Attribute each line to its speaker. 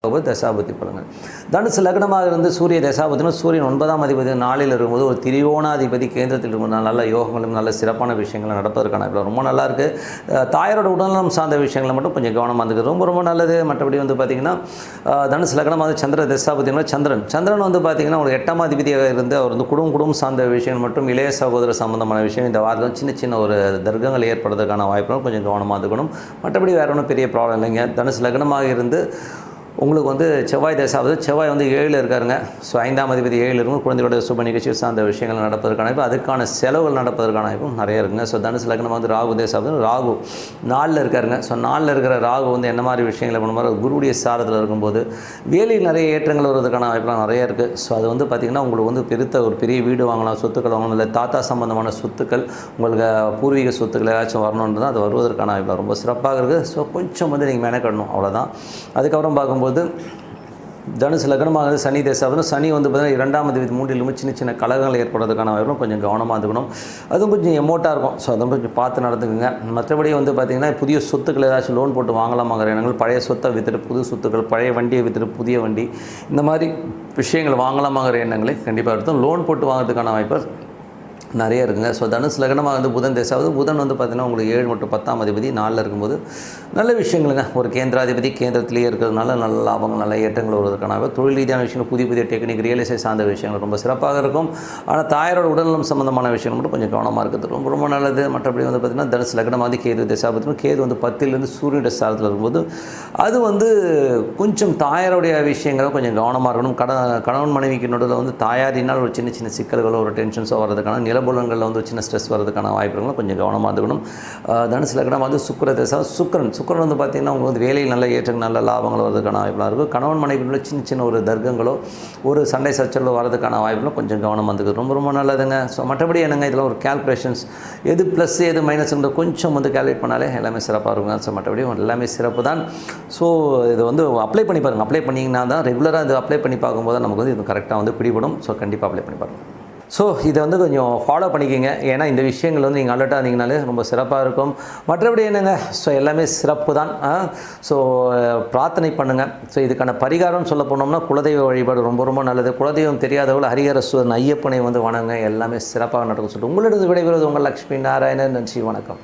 Speaker 1: தசாபதி பலங்கள். தனுசு லக்னமாக இருந்து சூரிய தசாபதினா சூரியன் 9ஆம் அதிபதி நாளில் இருக்கும்போது ஒரு திரியோணாதிபதி கேந்திரத்தில் இருக்கும்போது நல்ல யோகங்களும் நல்ல சிறப்பான விஷயங்கள் நடப்பதற்கான இப்போ ரொம்ப நல்லாயிருக்கு. தாயாரோட உடல்நலம் சார்ந்த விஷயங்களை மட்டும் கொஞ்சம் கவனமாக இருந்துக்கு ரொம்ப ரொம்ப நல்லது. மற்றபடி வந்து பார்த்திங்கன்னா தனுசு லக்னமாக சந்திர தசாபதினா சந்திரன் வந்து பார்த்திங்கன்னா ஒரு 8ஆம் அதிபதியாக இருந்து அவர் வந்து குடும்பம் சார்ந்த விஷயங்கள் மற்றும் இளைய சகோதர சம்பந்தமான விஷயம் இந்த வாரத்தில் சின்ன சின்ன ஒரு தர்க்கங்கள் ஏற்படுறதுக்கான வாய்ப்புகளும் கொஞ்சம் கவனமாக இருக்கணும். மற்றபடி வேறு ஒன்றும் பெரிய ப்ராப்ளம் இல்லைங்க. தனுசு லக்னமாக இருந்து உங்களுக்கு வந்து செவ்வாய் தசாவது செவ்வாய் வந்து 7ல் இருக்காருங்க. ஸோ 5ஆம் அதிபதி 7 இருக்கும். குழந்தைகளோட சுப நிகழ்ச்சி சார்ந்த விஷயங்கள் நடப்பதற்கான இப்போ அதுக்கான செலவுகள் நடப்பதற்கான வாய்ப்பும் நிறைய இருக்குங்க. ஸோ தனுசு லக்னம் வந்து ராகு தசாவது ராகு 4ல் இருக்காருங்க. ஸோ 4ல் இருக்கிற ராகு வந்து என்ன மாதிரி விஷயங்களை பண்ணும்போது குருடைய சாரத்தில் இருக்கும்போது வேலையில் நிறைய ஏற்றங்கள் வருவதற்கான வாய்ப்புலாம் நிறைய இருக்குது. ஸோ அது வந்து பார்த்திங்கன்னா உங்களுக்கு வந்து ஒரு பெரிய வீடு வாங்கலாம், சொத்துக்கள் வாங்கலாம், இல்லை தாத்தா சம்பந்தமான சொத்துக்கள் உங்களுக்கு பூர்வீக சொத்துக்கள் ஏதாச்சும் வரணுன்றது அது வருவதற்கான வாய்ப்பு ரொம்ப சிறப்பாக இருக்குது. ஸோ கொஞ்சம் வந்து நீங்கள் மெனக்கடணும், அவ்வளோதான். அதுக்கப்புறம் பார்க்கும்போது தனுசு லக்னமாக சனி தசாபதி சனி வந்து பார்த்தீங்கன்னா 2ஆம் அதிபதி 3லும் சின்ன சின்ன கலகங்கள் ஏற்படுறதுக்கான வாய்ப்பும் கொஞ்சம் கவனமாக இருக்கணும். அதுவும் கொஞ்சம் எமோட்டாக இருக்கும். ஸோ அதுவும் கொஞ்சம் பார்த்து நடந்துக்குங்க. மற்றபடி வந்து பார்த்திங்கன்னா புதிய சொத்துக்கள் ஏதாச்சும் லோன் போட்டு வாங்கலாமாங்கிற எண்ணங்கள், பழைய சொத்தை விற்றுட்டு புது சொத்துக்கள், பழைய வண்டியை விற்றுட்டு புதிய வண்டி, இந்த மாதிரி விஷயங்கள் வாங்கலாமாங்கிற எண்ணங்களை கண்டிப்பாக இருக்கும். லோன் போட்டு வாங்குறதுக்கான வாய்ப்பு நிறைய இருக்குங்க. ஸோ தனுசு லக்னமாக வந்து புதன் தசாவது புதன் வந்து பார்த்திங்கன்னா உங்களுக்கு 7 மற்றும் 10ஆம் அதிபதி 4ல் இருக்கும்போது நல்ல விஷயங்களுங்க. ஒரு கேந்திராதிபதி கேந்திரத்திலேயே இருக்கிறதுனால நல்ல லாபங்கள் நல்ல ஏற்றங்கள் வருவதற்கான தொழில் ரீதியான விஷயங்கள் புதிய டெக்னிக் ரியல் எஸ்டேட் சார்ந்த விஷயங்கள் ரொம்ப சிறப்பாக இருக்கும். ஆனால் தாயாரோட உடல்நலம் சம்பந்தமான விஷயங்கள் மட்டும் கொஞ்சம் கவனமாக இருக்கிறது ரொம்ப ரொம்ப நல்லது. மற்றபடி வந்து பார்த்திங்கன்னா தனுசு லக்னமாக கேது தசாபதி கேது வந்து 10லேருந்து சூரியனுடைய சாரத்தில் இருக்கும்போது அது வந்து கொஞ்சம் தாயாருடைய விஷயங்களும் கொஞ்சம் கவனமாக இருக்கணும். கணவன் மனைவிக்கு நடுவில் வந்து தாயாரினால் ஒரு சின்ன சின்ன சிக்கல்களோ ஒரு டென்ஷன்ஸோ வர்றதுக்கான நிலபுலங்களில் வந்து சின்ன ஸ்ட்ரெஸ் வரதுக்கான வாய்ப்புகளும் கொஞ்சம் கவனமாக இருக்கணும். தனுசு லக்னம் வந்து சுக்கிர தசா சுக்கிரன் வந்து பார்த்திங்கன்னா உங்களுக்கு வந்து வேலையில் நல்ல ஏற்றங்கள் நல்ல லாபங்கள் வரதுக்கான வாய்ப்புலாம் இருக்கும். கணவன் மனைவிக்குள்ள சின்ன சின்ன ஒரு தர்க்கங்களோ ஒரு சண்டை சச்சரவு வரதுக்கான வாய்ப்புகளும் கொஞ்சம் கவனமாக இருக்குது ரொம்ப ரொம்ப நல்லதுங்க. ஸோ மற்றபடி என்னங்க இதில் ஒரு கேல்குலேஷன்ஸ் எது ப்ளஸ் எது மைனஸ்ன்ற கொஞ்சம் வந்து கேல்குலேட் பண்ணாலே எல்லாமே சிறப்பாக இருக்குங்க. ஸோ மற்றபடி எல்லாமே சிறப்பு தான். ஸோ இது வந்து அப்ளை பண்ணி பாருங்கள். அப்ளை பண்ணிங்கன்னா தான் ரெகுலராக இது அப்ளை பண்ணி பார்க்கும்போது நமக்கு வந்து இது கரெக்டாக வந்து பிடிபடும். ஸோ கண்டிப்பாக அப்ளை பண்ணி பாருங்கள். ஸோ இதை வந்து கொஞ்சம் ஃபாலோ பண்ணிக்கோங்க. ஏன்னா இந்த விஷயங்கள் வந்து நீங்கள் அலர்ட்டாக இருந்தீங்கனாலே ரொம்ப சிறப்பாக இருக்கும். மற்றபடி என்னங்க ஸோ எல்லாமே சிறப்பு தான். ஸோ பிரார்த்தனை பண்ணுங்கள். ஸோ இதுக்கான பரிகாரம் சொல்ல போனோம்னா குலதெய்வ வழிபாடு ரொம்ப ரொம்ப நல்லது. குலதெய்வம் தெரியாதவர்கள் ஹரிஹரசுவரன் ஐயப்பனை வந்து வணங்க எல்லாமே சிறப்பாக நடக்கும் சொல்லிட்டு உங்களிடம் விடைபெறுவது உங்கள் லக்ஷ்மி நாராயணன். நன்றி, வணக்கம்.